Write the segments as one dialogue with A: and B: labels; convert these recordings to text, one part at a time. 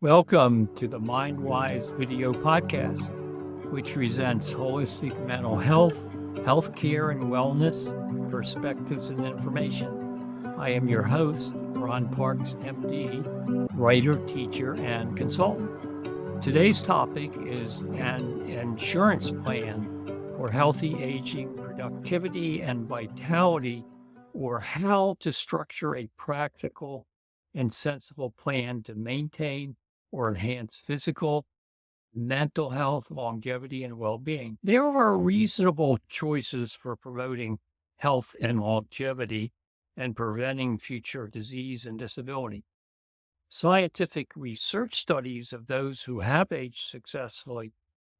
A: Welcome to the MindWise video podcast, which presents holistic mental health, healthcare, and wellness perspectives and information. I am your host, Ron Parks, MD, writer, teacher, and consultant. Today's topic is an insurance plan for healthy aging, productivity, and vitality, or how to structure a practical and sensible plan to maintain or enhance physical, mental health, longevity, and well-being. There are reasonable choices for promoting health and longevity and preventing future disease and disability. Scientific research studies of those who have aged successfully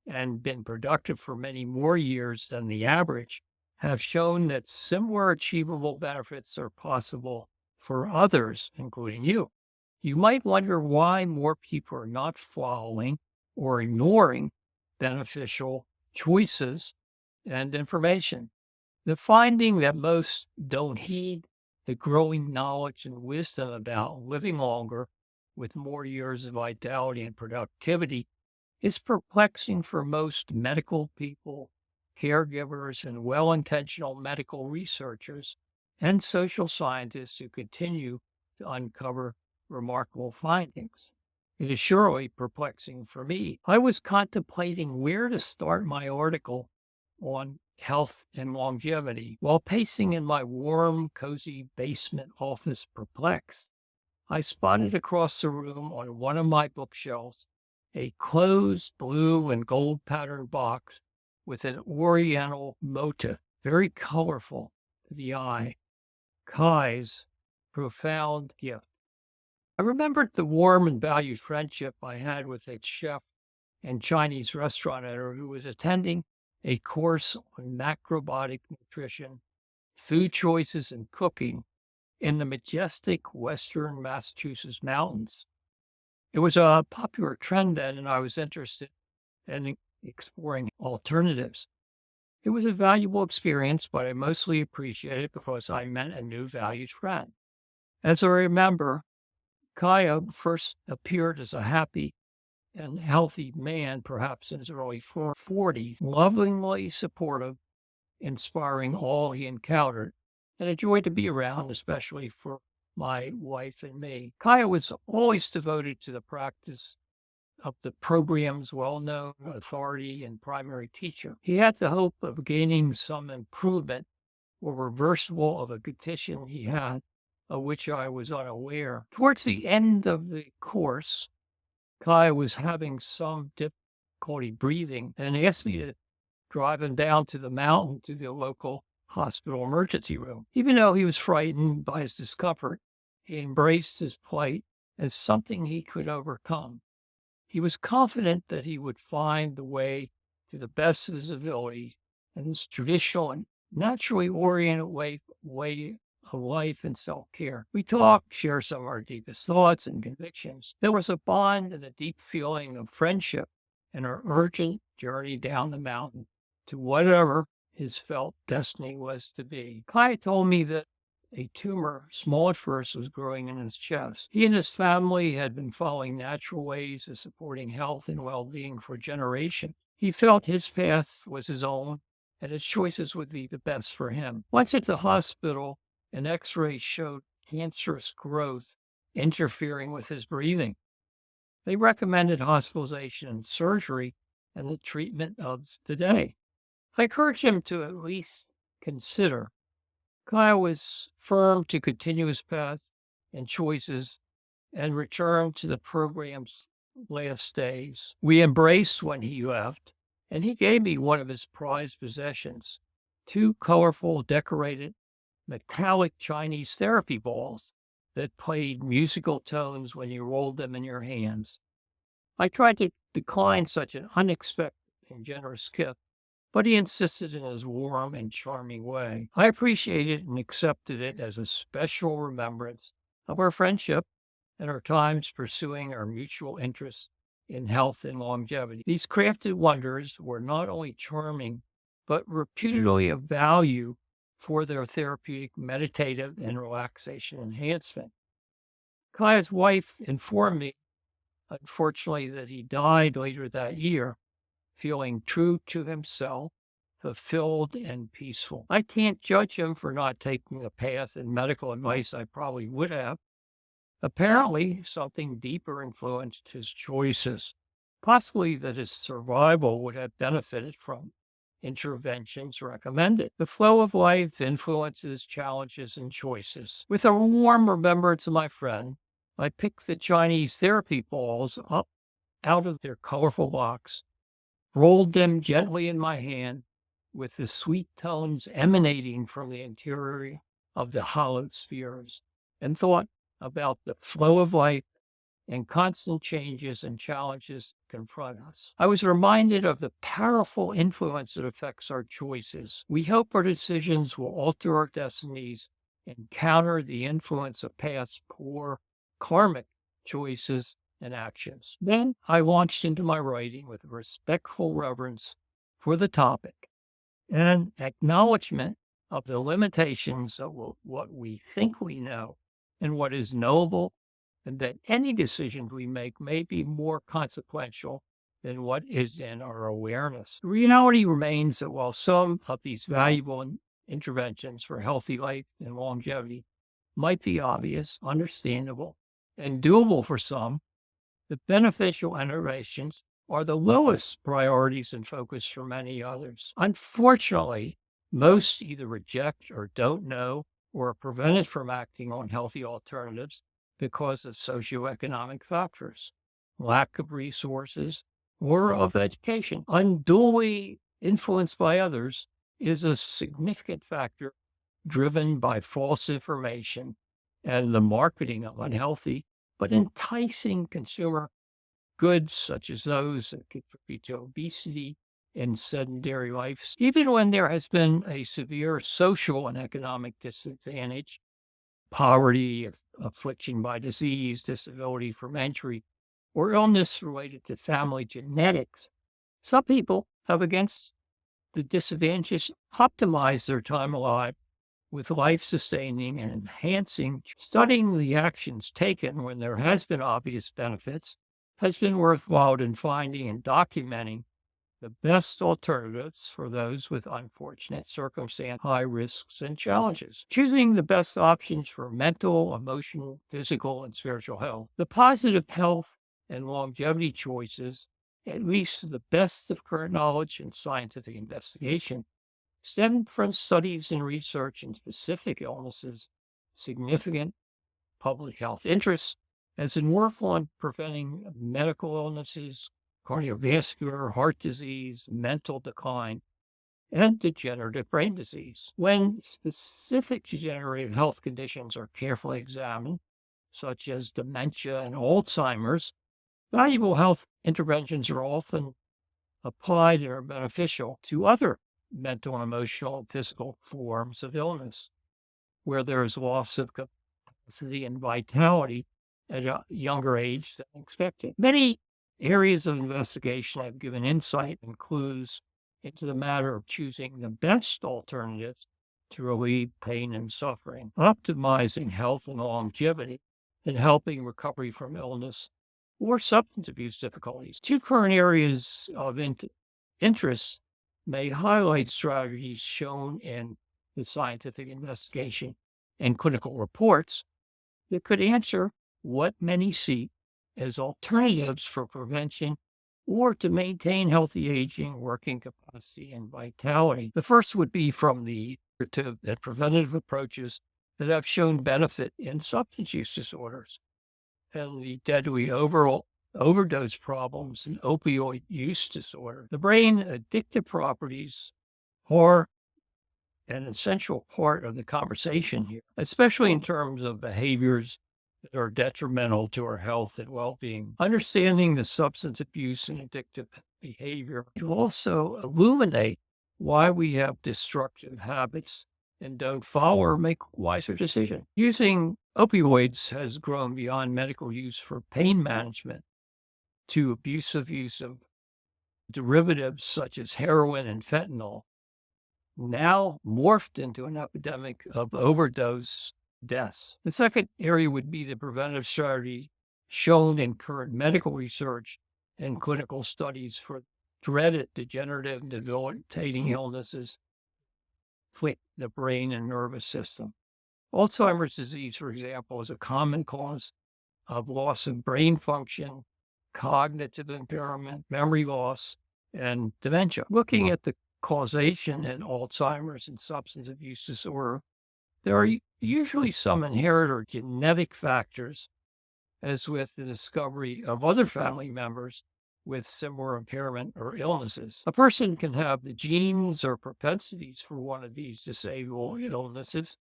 A: and been productive for many more years than the average have shown that similar achievable benefits are possible for others, including you. You might wonder why more people are not following or ignoring beneficial choices and information. The finding that most don't heed the growing knowledge and wisdom about living longer with more years of vitality and productivity is perplexing for most medical people, caregivers, and well-intentional medical researchers and social scientists who continue to uncover remarkable findings. It is surely perplexing for me. I was contemplating where to start my article on health and longevity while pacing in my warm, cozy basement office perplexed. I spotted across the room on one of my bookshelves a closed blue and gold patterned box with an oriental motif, very colorful to the eye. Kai's profound gift. I remembered the warm and valued friendship I had with a chef and Chinese restaurant owner who was attending a course on macrobiotic nutrition, food choices, and cooking in the majestic western Massachusetts mountains. It was a popular trend then, and I was interested in exploring alternatives. It was a valuable experience, but I mostly appreciated it because I met a new valued friend. As I remember, Kaya first appeared as a happy and healthy man, perhaps in his early 40s, lovingly supportive, inspiring all he encountered, and a joy to be around, especially for my wife and me. Kaya was always devoted to the practice of the program's well-known authority and primary teacher. He had the hope of gaining some improvement or reversal of a condition he had, of which I was unaware. Towards the end of the course, Kai was having some difficulty breathing and asked me to drive him down to the mountain to the local hospital emergency room. Even though he was frightened by his discomfort, he embraced his plight as something he could overcome. He was confident that he would find the way to the best of his ability and his traditional and naturally oriented way of life and self-care. We talked, shared some of our deepest thoughts and convictions. There was a bond and a deep feeling of friendship in our urgent journey down the mountain to whatever his felt destiny was to be. Kai told me that a tumor, small at first, was growing in his chest. He and his family had been following natural ways of supporting health and well-being for generations. He felt his path was his own and his choices would be the best for him. Once at the hospital, an X-ray showed cancerous growth interfering with his breathing. They recommended hospitalization and surgery and the treatment of the day. I encouraged him to at least consider. Kyle was firm to continue his path and choices and return to the program's last days. We embraced when he left, and he gave me one of his prized possessions, 2 colorful, decorated, metallic Chinese therapy balls that played musical tones when you rolled them in your hands. I tried to decline such an unexpected and generous gift, but he insisted in his warm and charming way. I appreciated and accepted it as a special remembrance of our friendship and our times pursuing our mutual interests in health and longevity. These crafted wonders were not only charming, but reputedly of value for their therapeutic, meditative, and relaxation enhancement. Kaya's wife informed me Unfortunately, that he died later that year, feeling true to himself, fulfilled and peaceful. I can't judge him for not taking the path in medical advice I probably would have. Apparently, something deeper influenced his choices, possibly that his survival would have benefited from interventions recommended. The flow of life influences challenges and choices. With a warm remembrance of my friend, I picked the Chinese therapy balls up out of their colorful box, rolled them gently in my hand with the sweet tones emanating from the interior of the hollowed spheres, and thought about the flow of life and constant changes and challenges confront us. I was reminded of the powerful influence that affects our choices. We hope our decisions will alter our destinies and counter the influence of past poor karmic choices and actions. Then I launched into my writing with respectful reverence for the topic and acknowledgement of the limitations of what we think we know and what is knowable, and that any decision we make may be more consequential than what is in our awareness. The reality remains that while some of these valuable interventions for healthy life and longevity might be obvious, understandable, and doable for some, the beneficial interventions are the lowest priorities and focus for many others. Unfortunately, most either reject or don't know or are prevented from acting on healthy alternatives because of socioeconomic factors, lack of resources, or of education. Unduly influenced by others is a significant factor driven by false information and the marketing of unhealthy but enticing consumer goods, such as those that contribute to obesity and sedentary life. Even when there has been a severe social and economic disadvantage, poverty, affliction by disease, disability from entry, or illness related to family genetics, some people have, against the disadvantages, optimized their time alive with life-sustaining and enhancing. Studying the actions taken when there has been obvious benefits has been worthwhile in finding and documenting the best alternatives for those with unfortunate circumstances, high risks, and challenges. Choosing the best options for mental, emotional, physical, and spiritual health. The positive health and longevity choices, at least to the best of current knowledge and scientific investigation, stem from studies and research in specific illnesses, significant public health interests, as in work on preventing medical illnesses, cardiovascular, heart disease, mental decline, and degenerative brain disease. When specific degenerative health conditions are carefully examined, such as dementia and Alzheimer's, valuable health interventions are often applied and are beneficial to other mental and emotional and physical forms of illness, where there is loss of capacity and vitality at a younger age than expected. Many areas of investigation have given insight and clues into the matter of choosing the best alternatives to relieve pain and suffering, optimizing health and longevity, and helping recovery from illness or substance abuse difficulties. Two current areas of interest may highlight strategies shown in the scientific investigation and clinical reports that could answer what many see as alternatives for prevention or to maintain healthy aging, working capacity, and vitality. The first would be from the preventative approaches that have shown benefit in substance use disorders and the deadly overdose problems and opioid use disorder. The brain addictive properties are an essential part of the conversation here, especially in terms of behaviors that are detrimental to our health and well-being. Understanding the substance abuse and addictive behavior to also illuminate why we have destructive habits and don't follow or make wiser decisions. Using opioids has grown beyond medical use for pain management to abusive use of derivatives such as heroin and fentanyl, now morphed into an epidemic of overdose deaths. The second area would be the preventive strategy shown in current medical research and clinical studies for dreaded degenerative and debilitating illnesses afflict the brain and nervous system. Alzheimer's disease, for example, is a common cause of loss of brain function, cognitive impairment, memory loss, and dementia. Looking at the causation in Alzheimer's and substance abuse disorder, there are usually some inherited or genetic factors, as with the discovery of other family members with similar impairment or illnesses. A person can have the genes or propensities for one of these disabling illnesses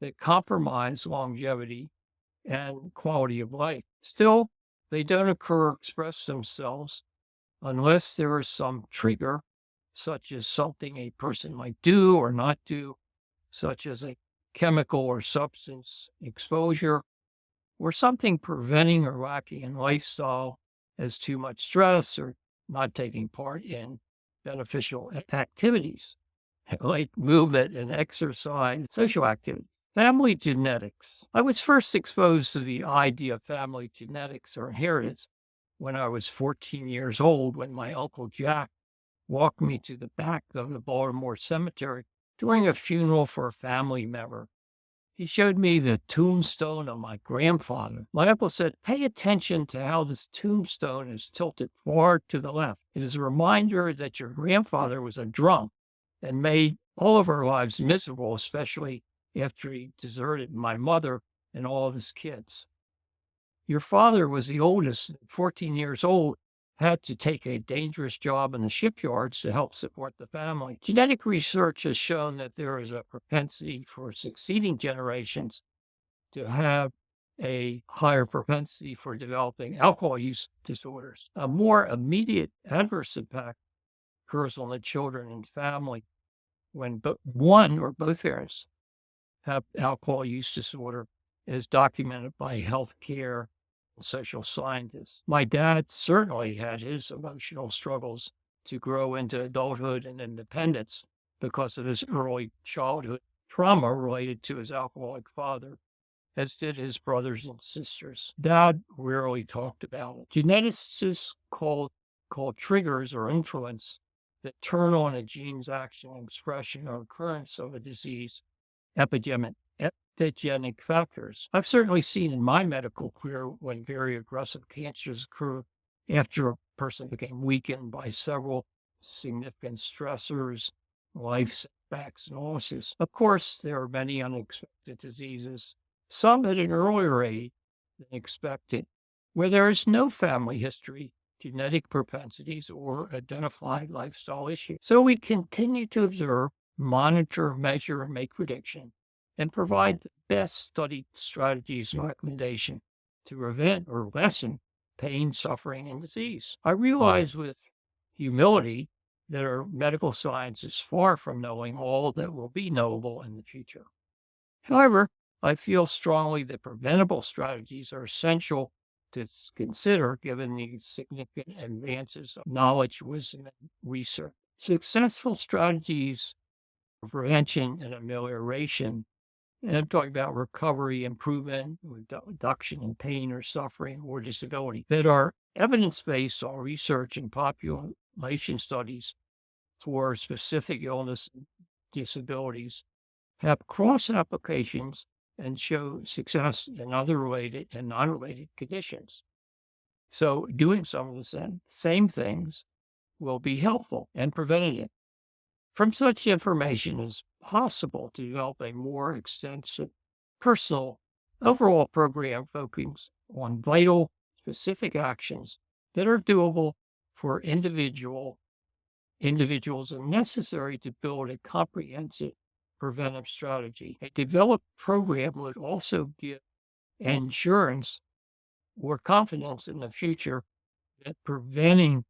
A: that compromise longevity and quality of life. Still, they don't occur or express themselves unless there is some trigger, such as something a person might do or not do, such as a chemical or substance exposure, or something preventing or lacking in lifestyle as too much stress or not taking part in beneficial activities like movement and exercise, social activities. Family genetics. I was first exposed to the idea of family genetics or inheritance when I was 14 years old, when my Uncle Jack walked me to the back of the Baltimore cemetery during a funeral for a family member. He showed me the tombstone of my grandfather. My uncle said, "Pay attention to how this tombstone is tilted far to the left. It is a reminder that your grandfather was a drunk and made all of our lives miserable, especially after he deserted my mother and all of his kids. Your father was the oldest, 14 years old, had to take a dangerous job in the shipyards to help support the family. Genetic research has shown that there is a propensity for succeeding generations to have a higher propensity for developing alcohol use disorders. A more immediate adverse impact occurs on the children and family when one or both parents have alcohol use disorder, is documented by healthcare social scientists. My dad certainly had his emotional struggles to grow into adulthood and independence because of his early childhood trauma related to his alcoholic father, as did his brothers and sisters. Dad rarely talked about it. Geneticists call triggers or influence that turn on a gene's action, expression, or occurrence of a disease epigenic factors. I've certainly seen in my medical career when very aggressive cancers occur after a person became weakened by several significant stressors, life setbacks, and losses. Of course, there are many unexpected diseases, some at an earlier age than expected, where there is no family history, genetic propensities, or identified lifestyle issues. So we continue to observe, monitor, measure, and make predictions, and provide the best studied strategies and recommendations to prevent or lessen pain, suffering, and disease. I realize with humility that our medical science is far from knowing all that will be knowable in the future. However, I feel strongly that preventable strategies are essential to consider given the significant advances of knowledge, wisdom, and research. Successful strategies for prevention and amelioration, and I'm talking about recovery, improvement, reduction in pain or suffering or disability, that are evidence-based on research and population studies for specific illness and disabilities, have cross-applications and show success in other related and non-related conditions. So doing some of the same things will be helpful and preventative. From such information, it's possible to develop a more extensive, personal, overall program focusing on vital, specific actions that are doable for individuals and necessary to build a comprehensive preventive strategy. A developed program would also give insurance or confidence in the future that preventing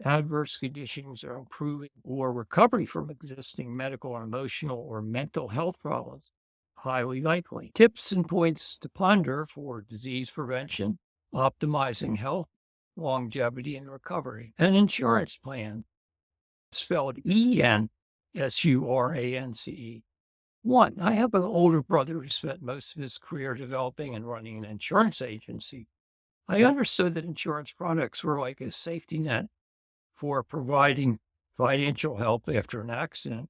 A: adverse conditions or improving or recovery from existing medical or emotional or mental health problems highly likely. Tips and points to ponder for disease prevention, optimizing health, longevity, and recovery. An insurance plan, spelled ENSURANCE. 1. I have an older brother who spent most of his career developing and running an insurance agency. I understood that insurance products were like a safety net for providing financial help after an accident,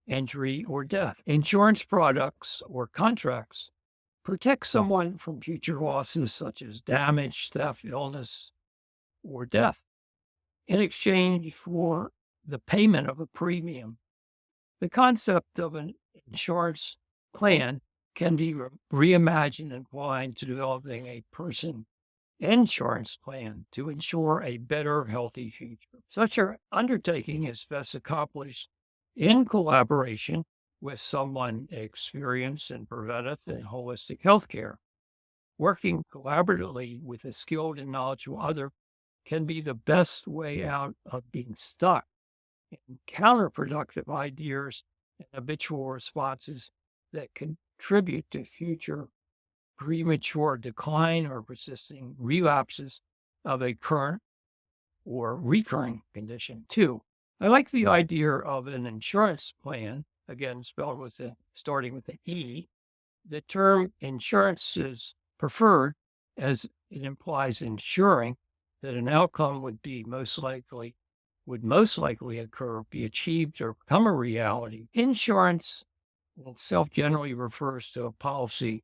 A: injury, or death. Insurance products or contracts protect someone from future losses such as damage, theft, illness, or death in exchange for the payment of a premium. The concept of an insurance plan can be reimagined and applied to developing a person insurance plan to ensure a better, healthy future. Such an undertaking is best accomplished in collaboration with someone experienced in preventive and holistic healthcare. Working collaboratively with a skilled and knowledgeable other can be the best way out of being stuck in counterproductive ideas and habitual responses that contribute to future premature decline or persisting relapses of a current or recurring condition. Two, I like the idea of an insurance plan, again, spelled with starting with an E. The term insurance is preferred as it implies ensuring that an outcome would most likely occur, be achieved, or become a reality. Insurance itself generally refers to a policy,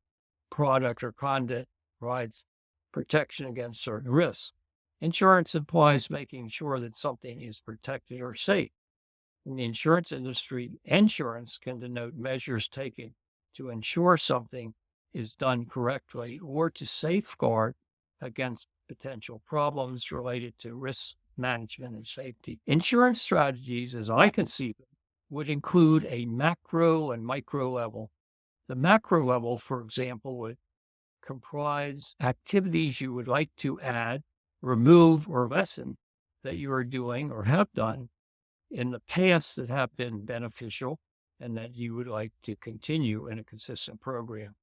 A: product, or conduct provides protection against certain risks. Insurance implies making sure that something is protected or safe. In the insurance industry, insurance can denote measures taken to ensure something is done correctly or to safeguard against potential problems related to risk management and safety. Insurance strategies, as I conceive them, would include a macro and micro level. The macro level, for example, would comprise activities you would like to add, remove, or lessen that you are doing or have done in the past that have been beneficial and that you would like to continue in a consistent program.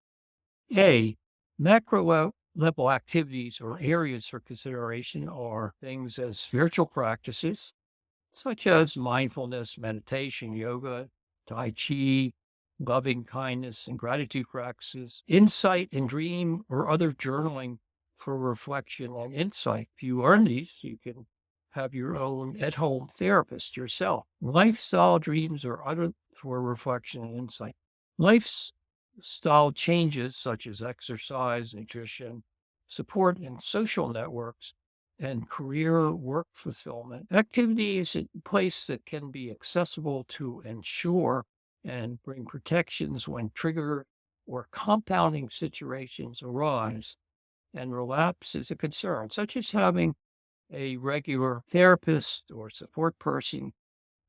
A: A, macro level activities or areas for consideration are things as spiritual practices, such as mindfulness, meditation, yoga, Tai Chi, loving kindness and gratitude practices, insight and dream or other journaling for reflection and insight. If you learn these, you can have your own at-home therapist yourself. Lifestyle dreams or other for reflection and insight. Lifestyle changes such as exercise, nutrition, support in social networks, and career work fulfillment. Activities in place that can be accessible to ensure and bring protections when trigger or compounding situations arise and relapse is a concern, such as having a regular therapist or support person,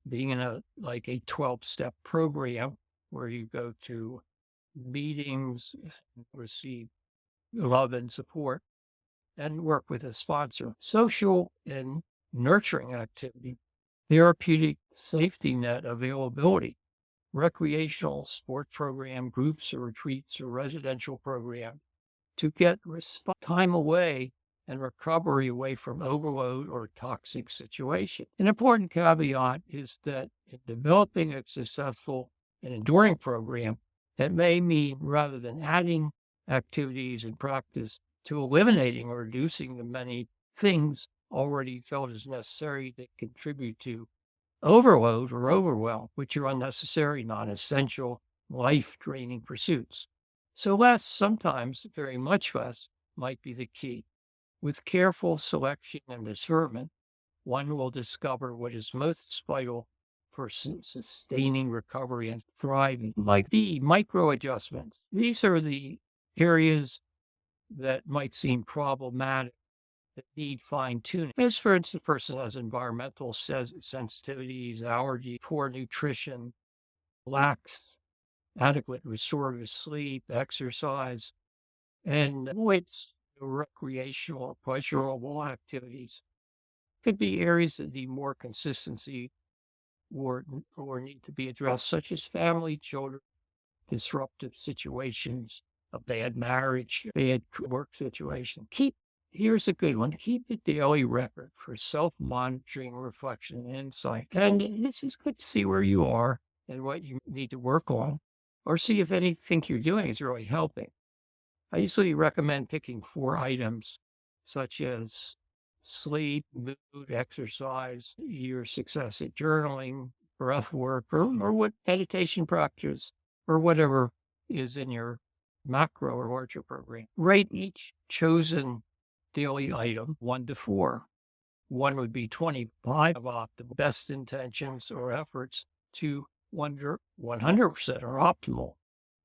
A: being in a 12-step program where you go to meetings, receive love and support, and work with a sponsor. Social and nurturing activity, therapeutic safety net availability, recreational sport program, groups or retreats or residential program to get time away and recovery away from overload or toxic situation. An important caveat is that in developing a successful and enduring program, that may mean rather than adding activities and practice to eliminating or reducing the many things already felt as necessary that contribute to overload or overwhelm, which are unnecessary, non-essential, life-draining pursuits. So less, sometimes very much less, might be the key. With careful selection and discernment, one will discover what is most vital for sustaining recovery and thriving. Like the micro adjustments. These are the areas that might seem problematic, that need fine-tuning. As for instance, a person has environmental sensitivities, allergy, poor nutrition, lacks adequate restorative sleep, exercise, and avoids recreational or pleasurable activities. Could be areas that need more consistency or need to be addressed, such as family, children, disruptive situations, a bad marriage, bad work situation. Here's a good one. Keep a daily record for self-monitoring, reflection, and insight. And this is good to see where you are and what you need to work on, or see if anything you're doing is really helping. I usually recommend picking 4 items such as sleep, mood, exercise, your success at journaling, breath work, or what meditation practice, or whatever is in your macro or larger program. Rate each chosen daily item 1 to 4. 1 would be 25 of the best intentions or efforts to 100% or optimal,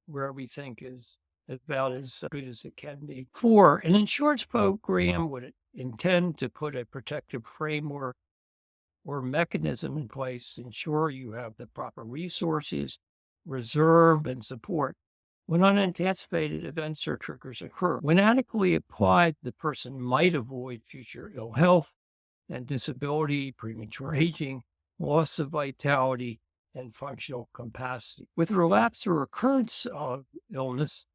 A: where we think is about as good as it can be. 4, an insurance program would intend to put a protective framework or mechanism in place to ensure you have the proper resources, reserve, and support when unanticipated events or triggers occur. When adequately applied, the person might avoid future ill health and disability, premature aging, loss of vitality, and functional capacity. With relapse or recurrence of illness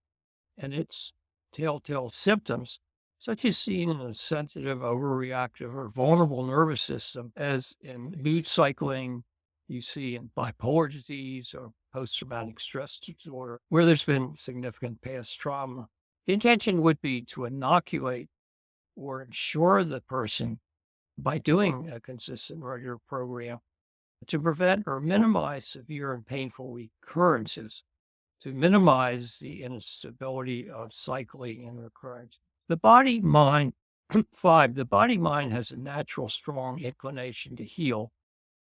A: and its telltale symptoms, such as seen in a sensitive, overreactive, or vulnerable nervous system, as in mood cycling, you see in bipolar disease or post-traumatic stress disorder, where there's been significant past trauma. The intention would be to inoculate or ensure the person, by doing a consistent regular program, to prevent or minimize severe and painful recurrences, to minimize the instability of cycling and recurrence. The body-mind, 5, the body-mind has a natural, strong inclination to heal,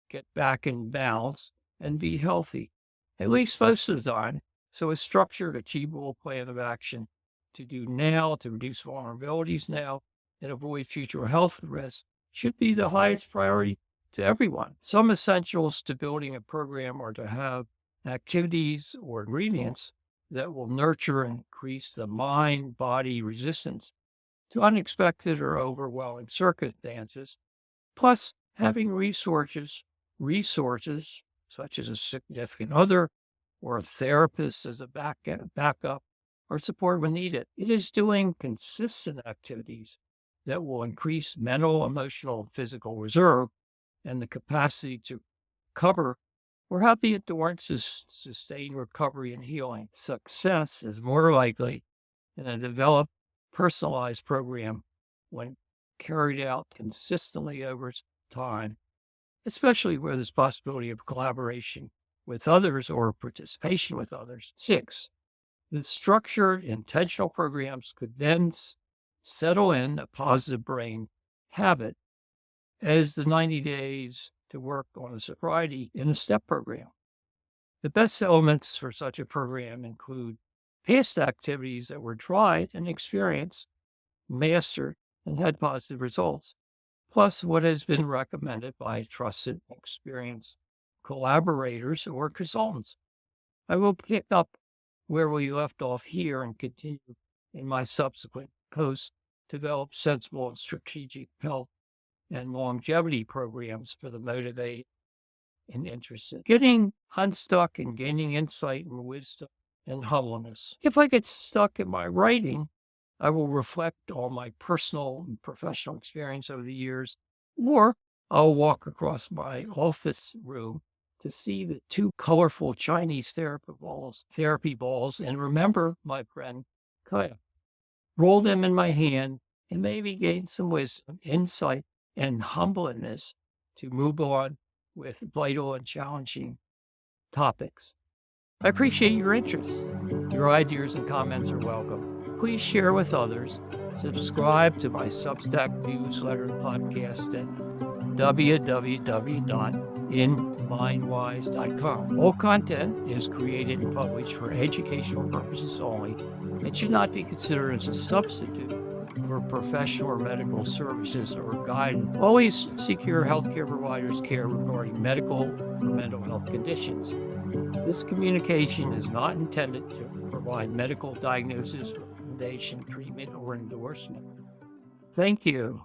A: get back in balance, and be healthy, at least most of the time. So a structured, achievable plan of action to do now, to reduce vulnerabilities now, and avoid future health risks should be the highest priority to everyone. Some essentials to building a program are to have activities or ingredients that will nurture and increase the mind-body resistance to unexpected or overwhelming circumstances, plus having resources such as a significant other or a therapist as a backup or support when needed. It is doing consistent activities that will increase mental, emotional, and physical reserve and the capacity to cover or have the endurance to sustain recovery and healing. Success is more likely in a developed, personalized program when carried out consistently over time, especially where there's possibility of collaboration with others or participation with others. 6, the structured, intentional programs could then settle in a positive brain habit as the 90 days to work on a sobriety in a STEP program. The best elements for such a program include past activities that were tried and experienced, mastered, and had positive results, plus what has been recommended by trusted, experienced collaborators or consultants. I will pick up where we left off here and continue in my subsequent posts to develop sensible and strategic health and longevity programs for the motivated and interested. Getting unstuck and gaining insight and wisdom and humbleness. If I get stuck in my writing, I will reflect on my personal and professional experience over the years, or I'll walk across my office room to see the 2 colorful Chinese therapy balls, and remember my friend Kaya. Roll them in my hand and maybe gain some wisdom, insight, and humbleness to move on with vital and challenging topics. I appreciate your interest. Your ideas and comments are welcome. Please share with others. Subscribe to my Substack newsletter and podcast at www.inmindwise.com. All content is created and published for educational purposes only. It should not be considered as a substitute for professional or medical services or guidance. Always seek your healthcare provider's care regarding medical or mental health conditions. This communication is not intended to provide medical diagnosis, recommendation, treatment, or endorsement. Thank you.